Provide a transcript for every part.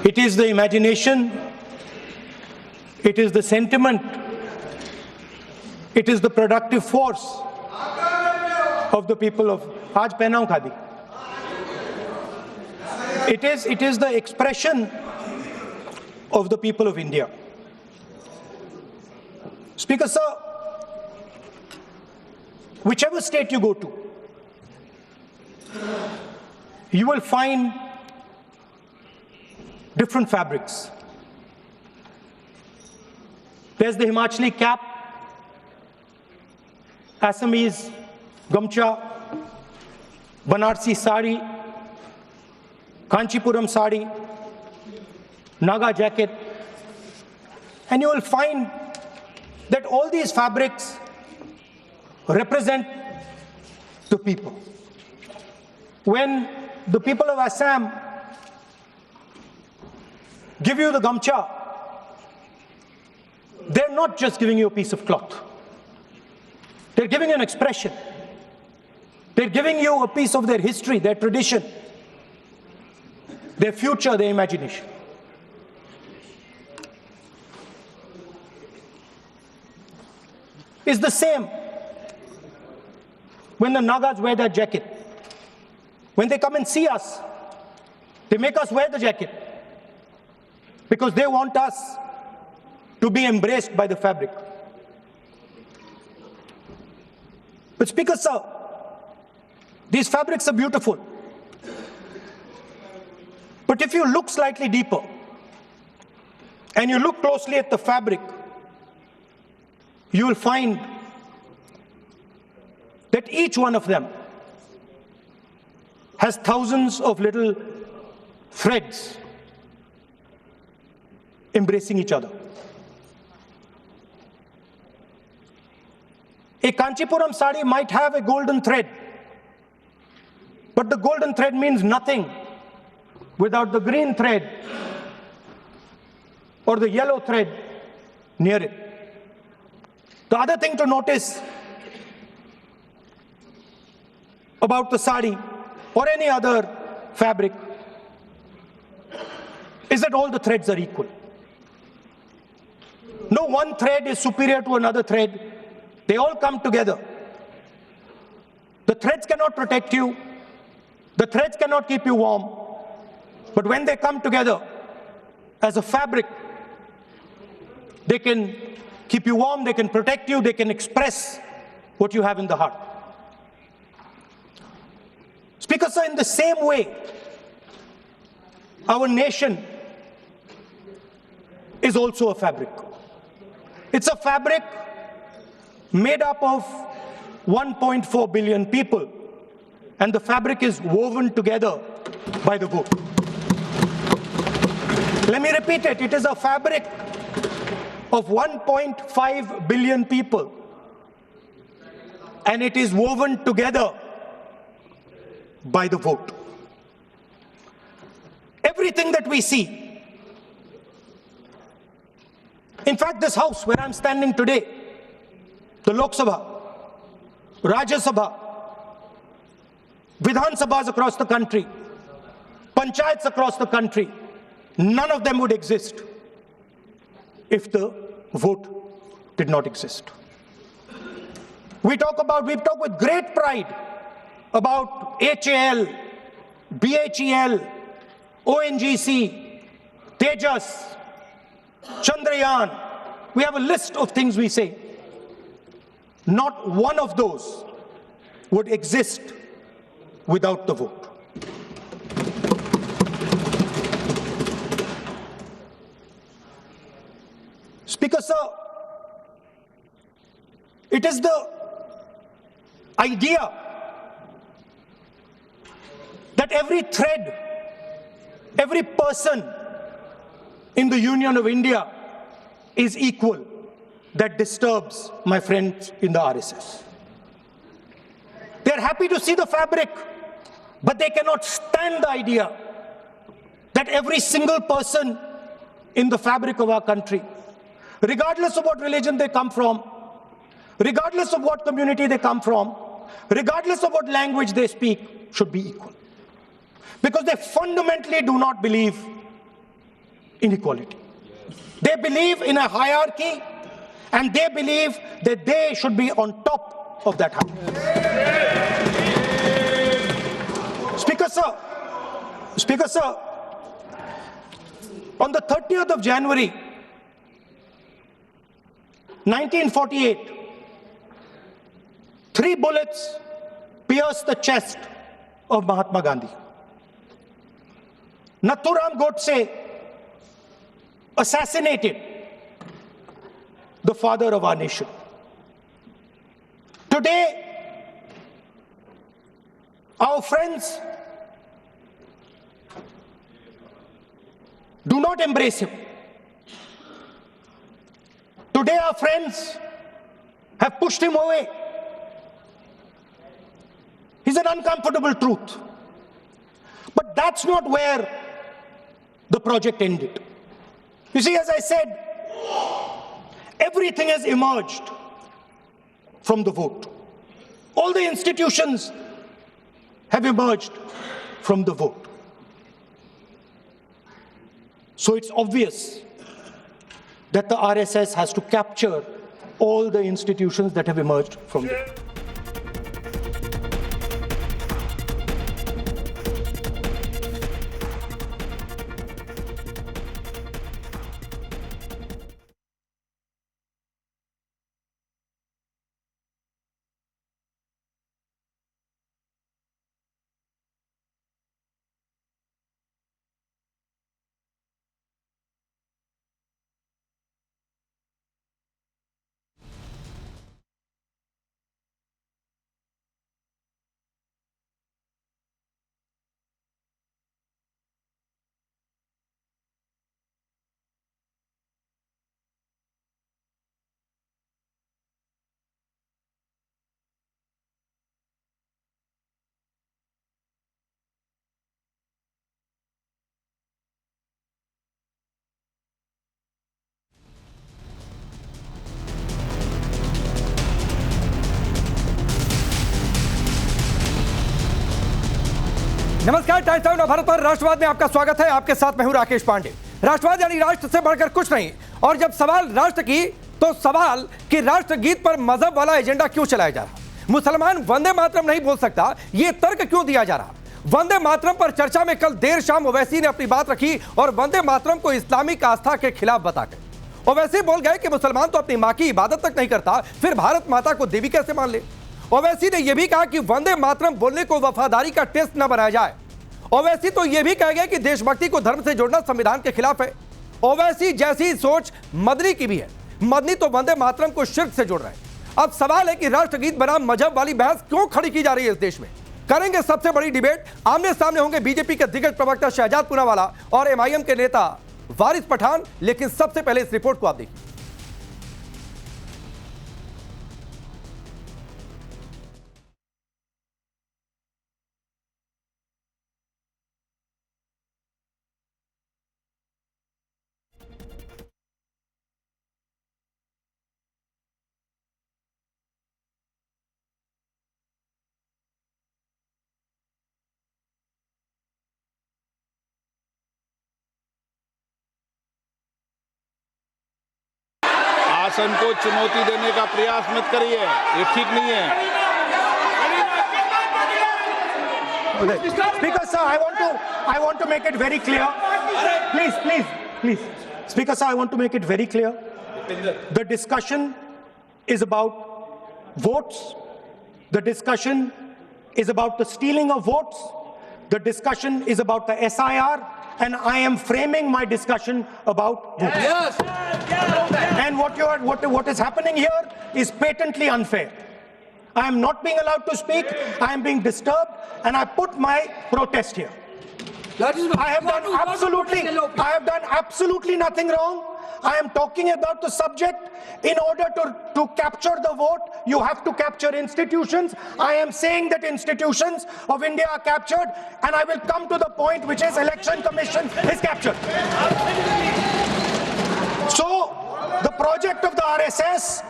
It is the imagination, it is the sentiment, it is the productive force of the people of Aaj pehnaun khadi. It is the expression of the people of India. Speaker sir, whichever state you go to, you will find different fabrics. There's the Himachali cap, Assamese gamcha, Banarsi sari, Kanchipuram sari, Naga jacket, and you will find that all these fabrics represent the people. When the people of Assam give you the gamcha, they're not just giving you a piece of cloth. They're giving you an expression. They're giving you a piece of their history, their tradition, their future, their imagination. It's the same when the Nagas wear that jacket. When they come and see us, they make us wear the jacket because they want us to be embraced by the fabric. But Speaker sir, these fabrics are beautiful. But if you look slightly deeper and you look closely at the fabric, you will find that each one of them has thousands of little threads embracing each other. A Kanchipuram sari might have a golden thread, but the golden thread means nothing without the green thread or the yellow thread near it. The other thing to notice about the sari or any other fabric is that all the threads are equal. No one thread is superior to another thread. They all come together. The threads cannot protect you. The threads cannot keep you warm. But when they come together as a fabric, they can keep you warm, they can protect you, they can express what you have in the heart. Speaker sir, in the same way, our nation is also a fabric. It's a fabric made up of 1.4 billion people, and the fabric is woven together by the vote. Let me repeat it. It is a fabric of 1.5 billion people, and it is woven together by the vote. Everything that we see, in fact, this house where I'm standing today, the Loksabha, Rajya Sabha, Vidhan Sabhas across the country, Panchayats across the country, none of them would exist if the vote did not exist. We talk with great pride about HAL, BHEL, ONGC, Tejas, Chandrayaan. We have a list of things we say. Not one of those would exist without the vote. Speaker sir, it is the idea that every thread, every person in the Union of India is equal that disturbs my friends in the RSS. They're happy to see the fabric, but they cannot stand the idea that every single person in the fabric of our country, regardless of what religion they come from, regardless of what community they come from, regardless of what language they speak, should be equal. Because they fundamentally do not believe inequality. They believe in a hierarchy, and they believe that they should be on top of that hierarchy. Speaker Sir, on the 30th of January, 1948, 3 bullets pierced the chest of Mahatma Gandhi. Nathuram Godse assassinated the father of our nation. Today, our friends do not embrace him. Today, our friends have pushed him away. It's an uncomfortable truth. But that's not where the project ended. You see, as I said, everything has emerged from the vote. All the institutions have emerged from the vote. So it's obvious that the RSS has to capture all the institutions that have emerged from the vote. नमस्कार, times of Bharat पर राष्ट्रवाद में आपका स्वागत है। आपके साथ मैं हूं राकेश पांडे। राष्ट्रवाद यानी राष्ट्र से बढ़कर कुछ नहीं। और जब सवाल राष्ट्र की, तो सवाल कि राष्ट्रगीत पर मजहब वाला एजेंडा क्यों चलाया जा रहा? मुसलमान वंदे मातरम नहीं बोल सकता, यह तर्क क्यों दिया जा रहा? वंदे मातरम पर चर्चा में कल देर शाम ओवैसी ने अपनी बात रखी और वंदे मातरम को इस्लामिक आस्था के खिलाफ बताकर ओवैसी बोल गए कि मुसलमान तो अपनी मां की इबादत तक नहीं करता, फिर भारत माता को देवी कैसे मान ले? ओवैसी ने यह भी कहा कि वंदे मातरम बोलने को वफादारी का टेस्ट न बनाया जाए। ओवैसी तो यह भी कह गए कि देशभक्ति को धर्म से जोड़ना संविधान के खिलाफ है। ओवैसी जैसी सोच मदनी की भी है। मदनी तो वंदे मातरम को शिर्क से जोड़ रहे हैं। अब सवाल है कि राष्ट्रगीत बनाम मजहब वाली बहस क्यों खड़ी की जा रही है इस देश में? करेंगे सबसे बड़ी डिबेट। आमने सामने होंगे बीजेपी के दिग्गज प्रवक्ता शहजाद पूनावाला और एमआईएम के नेता वारिस पठान। लेकिन सबसे पहले इस रिपोर्ट को आप देखिए। शासन को चुनौती देने का प्रयास मत करिए, ये ठीक नहीं है। Speaker sir, I want to make it very clear. Please. Speaker sir, I want to make it very clear. The discussion is about votes. The discussion is about the stealing of votes. The discussion is about the SIR, and I am framing my discussion about votes. Yes. And what is happening here is patently unfair. I am not being allowed to speak. I am being disturbed, and I put my protest here. I have done absolutely nothing wrong. I am talking about the subject. In order to capture the vote, you have to capture institutions. I am saying that institutions of India are captured, and I will come to the point, which is Election Commission is captured. So the project of the RSS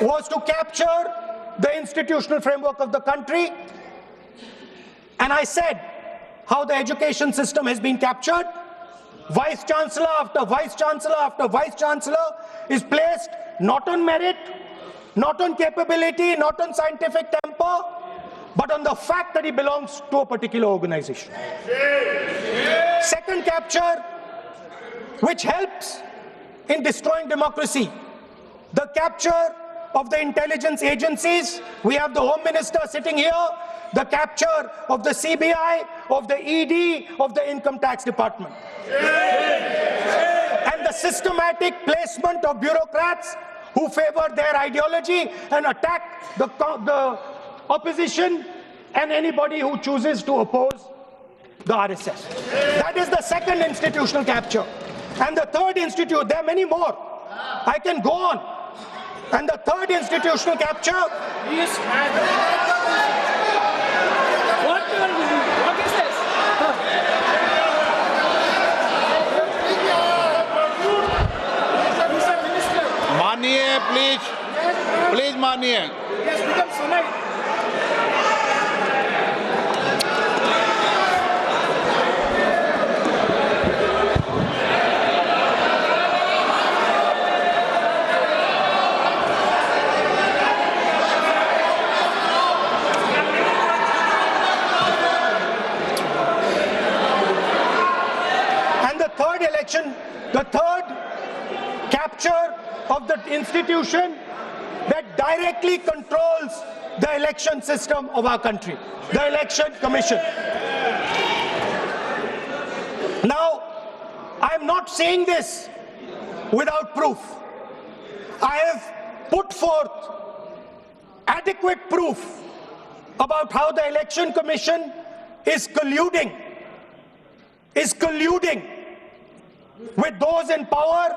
was to capture the institutional framework of the country, and I said how the education system has been captured, Vice Chancellor after Vice Chancellor after Vice Chancellor is placed not on merit, not on capability, not on scientific temper, but on the fact that he belongs to a particular organization. Second capture, which helps in destroying democracy, the capture of the intelligence agencies. We have the Home Minister sitting here, the capture of the CBI, of the ED, of the Income Tax Department. And the systematic placement of bureaucrats who favor their ideology and attack the opposition and anybody who chooses to oppose the RSS. That is the second institutional capture. And the third there are many more. I can go on. And the third institutional capture. Yes. What is this? मानिए please मानिए. Yes, become sonite. The third capture of the institution that directly controls the election system of our country, the Election Commission. Now, I'm not saying this without proof. I have put forth adequate proof about how the Election Commission is colluding with those in power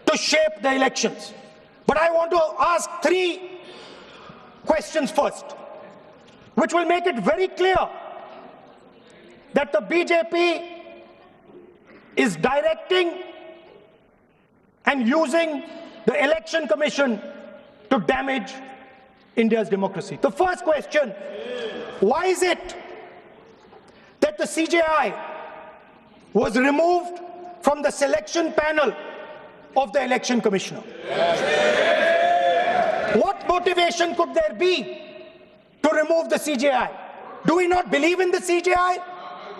to shape the elections. But I want to ask three questions first, which will make it very clear that the BJP is directing and using the Election Commission to damage India's democracy. The first question, why is it that the CJI was removed from the selection panel of the Election Commissioner? What motivation could there be to remove the CJI? Do we not believe in the CJI?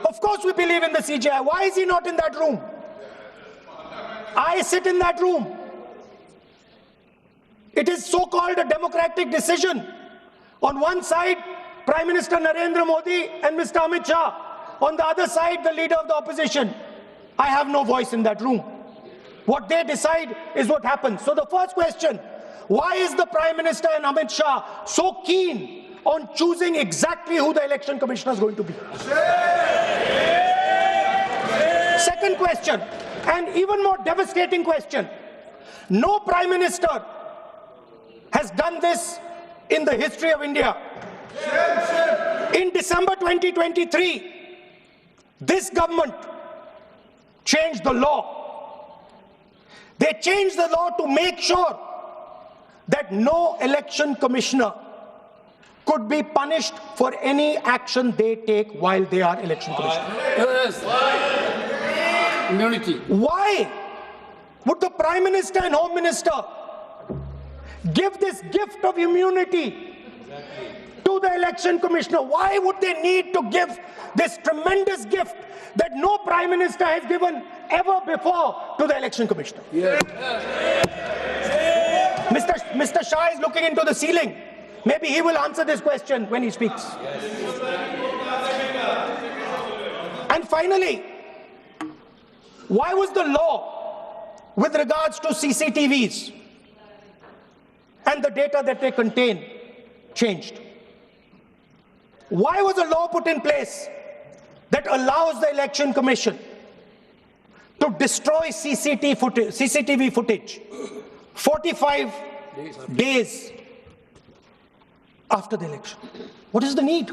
Of course we believe in the CJI. Why is he not in that room? I sit in that room. It is so-called a democratic decision. On one side, Prime Minister Narendra Modi and Mr. Amit Shah. On the other side, the leader of the opposition. I have no voice in that room. What they decide is what happens. So the first question, why is the Prime Minister and Amit Shah so keen on choosing exactly who the Election Commissioner is going to be? Second question, and even more devastating question, no Prime Minister has done this in the history of India. In December 2023, this government changed the law. They changed the law to make sure that no election commissioner could be punished for any action they take while they are election commissioner. Yes. Immunity. Why would the Prime Minister and Home Minister give this gift of immunity to the election commissioner? Why would they need to give this tremendous gift that no Prime Minister has given ever before to the election commissioner? Yes. Mr. Shah is looking into the ceiling. Maybe he will answer this question when he speaks. And finally, why was the law with regards to CCTVs and the data that they contain changed? Why was a law put in place that allows the Election Commission to destroy CCTV footage 45 days after the election? What is the need?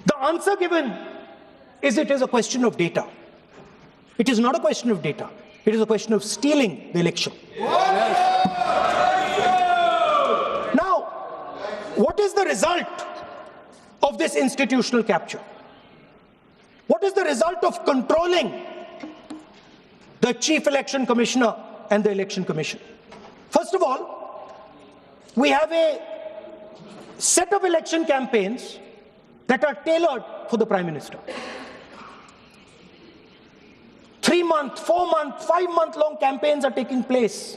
The answer given is it is a question of data. It is not a question of data. It is a question of stealing the election. Now, what is the result of this institutional capture? What is the result of controlling the Chief Election Commissioner and the Election Commission? First of all, we have a set of election campaigns that are tailored for the Prime Minister. 3-month, 4-month, 5-month long campaigns are taking place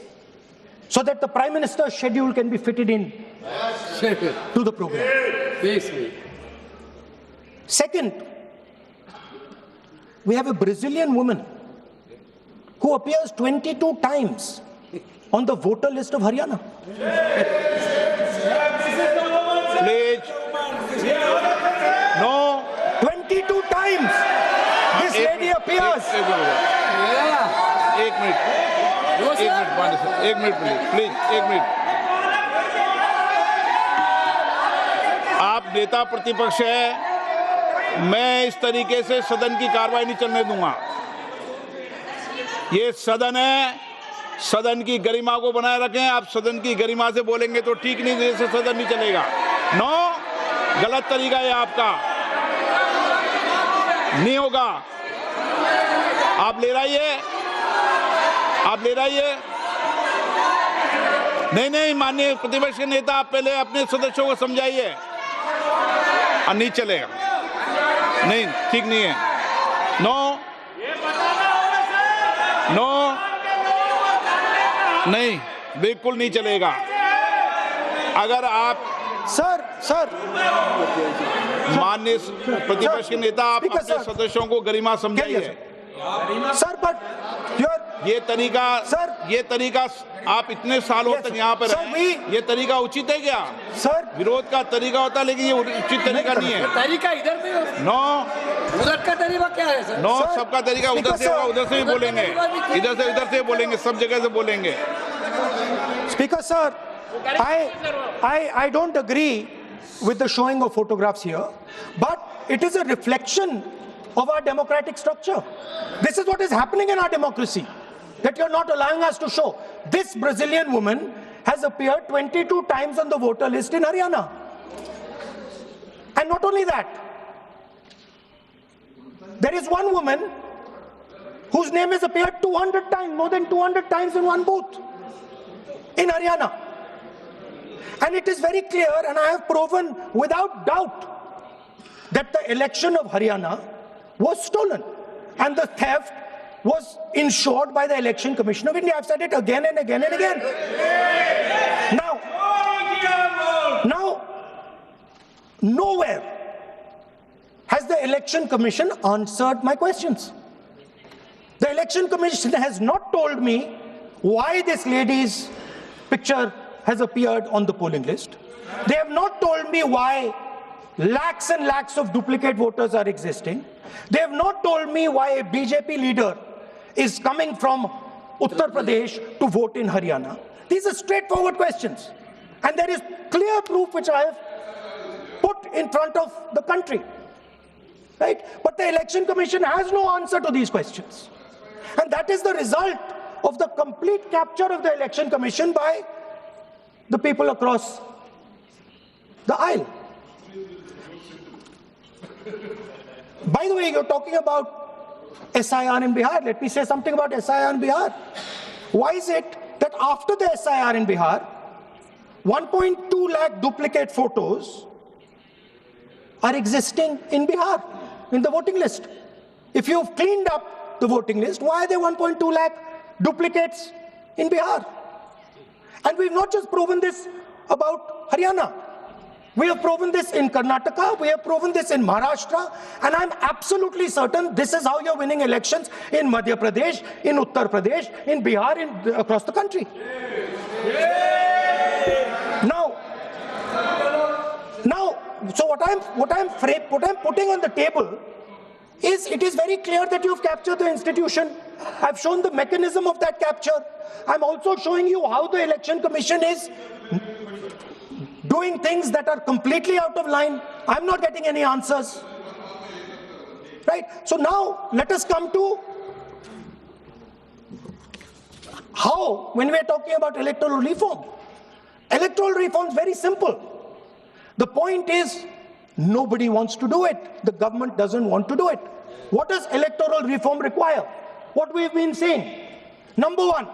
so that the Prime Minister's schedule can be fitted in to the program. Second, we have a Brazilian woman who appears 22 times on the voter list of Haryana. Please. No. 22 times this lady appears. एक minute please एक minute. आप नेता प्रतिपक्ष है, मैं इस तरीके से सदन की कार्रवाई नहीं चलने दूंगा। ये सदन है, सदन की गरिमा को बनाए रखें। आप सदन की गरिमा से बोलेंगे तो ठीक नहीं, जैसे सदन नहीं चलेगा। नो, गलत तरीका है आपका, नहीं होगा। आप ले रहिए, आप ले रहिए। नहीं, माननीय प्रतिपक्ष के नेता, आप पहले अपने सदस्यों को समझाइए। नहीं चलेगा, नहीं, ठीक नहीं है। नो, नहीं, बिल्कुल नहीं चलेगा। अगर आप सर माननीय प्रतिपक्ष के नेता, आप अपने सदस्यों को गरिमा समझाइए। सर, बट ये तरीका आप इतने सालों तक यहाँ पर रहे, ये तरीका उचित है क्या? सर, विरोध का तरीका होता है, लेकिन ये उचित तरीका नहीं है। तरीका इधर भी हो। नो, उधर का तरीका क्या है सर? नो, सबका तरीका उधर से होगा, उधर से भी बोलेंगे, इधर से बोलेंगे, सब जगह से बोलेंगे। Speaker sir, I don't agree with the showing of photographs here, but it is a reflection of our democratic structure. This is what is happening in our democracy, that you're not allowing us to show. This Brazilian woman has appeared 22 times on the voter list in Haryana. And not only that, there is one woman whose name has appeared 200 times, more than 200 times in one booth in Haryana. And it is very clear, and I have proven without doubt, that the election of Haryana was stolen and the theft was ensured by the Election Commission of India. I've said it again and again and again. Now, nowhere has the Election Commission answered my questions. The Election Commission has not told me why this lady's picture has appeared on the polling list. They have not told me why lakhs and lakhs of duplicate voters are existing. They have not told me why a BJP leader is coming from Uttar Pradesh to vote in Haryana. These are straightforward questions. And there is clear proof which I have put in front of the country. Right? But the Election Commission has no answer to these questions. And that is the result of the complete capture of the Election Commission by the people across the aisle. By the way, you're talking about SIR in Bihar. Let me say something about SIR in Bihar. Why is it that after the SIR in Bihar, 1.2 lakh duplicate photos are existing in Bihar, in the voting list? If you've cleaned up the voting list, why are there 1.2 lakh duplicates in Bihar? And we've not just proven this about Haryana. We have proven this in Karnataka, we have proven this in Maharashtra, and I'm absolutely certain this is how you're winning elections in Madhya Pradesh, in Uttar Pradesh, in Bihar, across the country. Now, so what I'm putting on the table is, it is very clear that you've captured the institution. I've shown the mechanism of that capture. I'm also showing you how the Election Commission is doing things that are completely out of line. I'm not getting any answers. Right? So now, let us come to how, when we're talking about electoral reform. Electoral reform is very simple. The point is, Nobody wants to do it. The government doesn't want to do it. What does electoral reform require? What we've been saying. Number one,